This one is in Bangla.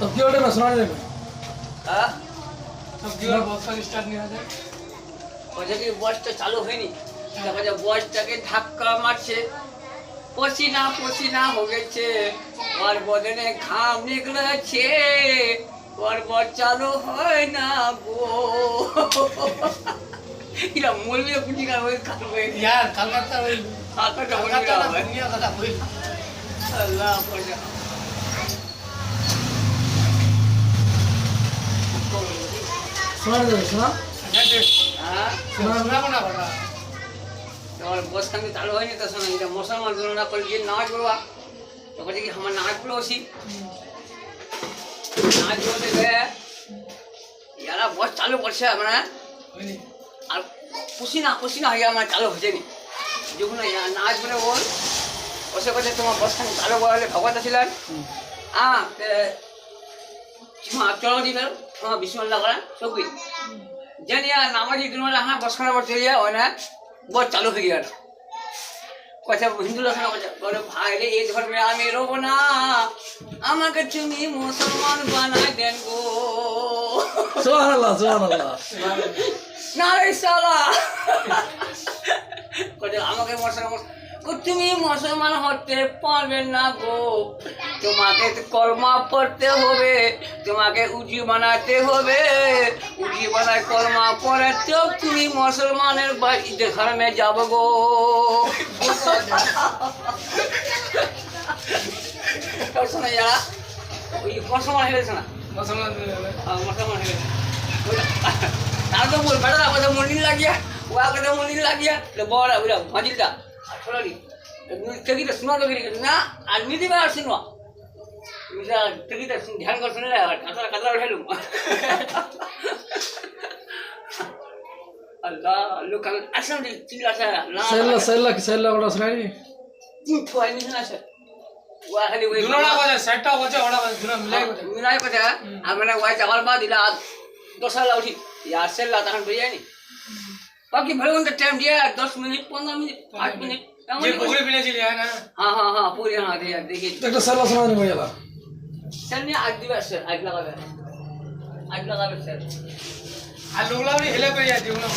तो क्यों डे में सुना नहीं मैं हाँ अब क्यों बहुत सारी स्टार्ट नहीं आ जाए ওই যে বয়সটা চালু হয়নি তারপরে যে বয়সটাকে ধাক্কা মারছে পসিনা পসিনা হয়ে গেছে ওর বদনে ঘাম নিকলেছে ওর বর চালু হয় না গো এরা মরবে কুটি কার ওই খাবে यार कलकत्ता वही হাতটা कलकत्ता মরবে ना दुनिया का वही আল্লাহ পয়সা सुना नहीं सुना হ্যাঁ सुना सुना बड़ा তোমার বসখানে চালু হয়নি তো শোনা এটা মুসলমান জনরা করে গিয়ে নাচ করবা তো বলছে কি আমার নাচ গুলো ওসি নাচ বলতে গিয়ে ইয়ারা বস চালু করছে আমরা वही আর পসিনা হয়ে আমার চালু হচ্ছে নি যখন নাচ বলে বল বসে বলছে তোমার বসখানে চালু করালে ভগবত ছিলেন চলো দিবে তোমার বিশ্বল্লা করা সবই জানিয়া নামাজি দিনবেলা হ্যাঁ বসখানে বসে গিয়ে ওই না बहुत चालू हो गया কথা হিন্দু লোক বলে ভাই রে এই ধর্মে আমি রব না আমাকে তুমি মুসলমান বানাই দেন গো सुभान अल्लाह না রে শালা কথা আমাকে মুসলমান তুমি মুসলমান হতে পারবে না গো তোমাকে কলমা পড়তে হবে তোমাকে উজি বানাতে হবে উজি বানায় কলমা পড়ে তো তুমি মুসলমানের বাড়িতে ধর্মে যাব গো শোনা যারা ওই মুসলমান হয়ে গেছে না मुसलमान মুসলমান হয়ে গেছে তার তো বল বেটা কথা মন্দির লাগিয়া ওয়া কথা মন্দির লাগিয়া বড় ওরা ভাজিলটা छोड़ी तगी तो सुना लगी ना आदमी दी बार सुनवा मिसा तगी तो ध्यान कर सुन ले कतरा कतरा उठा लूं अल्लाह लोग कल असम दी चिल्ला सा ना सेल्ला बड़ा सुना नहीं तो आई नहीं ना सर वा खाली वही दुनों बजे सेटअप बजे बड़ा बजे दुनों मिलाई पता अब मैंने वाई चावल बाद दिला 2 साल उठी यार सेल्ला तहन बिरयानी बाकी भले उनका टाइम दिया 10 मिनट 15 मिनट 8 मिनट ये पूरे पीने चली है ना हाँ पूरे हाँ देखिए तो सेल्ला सुना नहीं मुझे सर ने आज दिवस सर आज लगा सर आ लोग ला भी हिले पे जाती हूं ना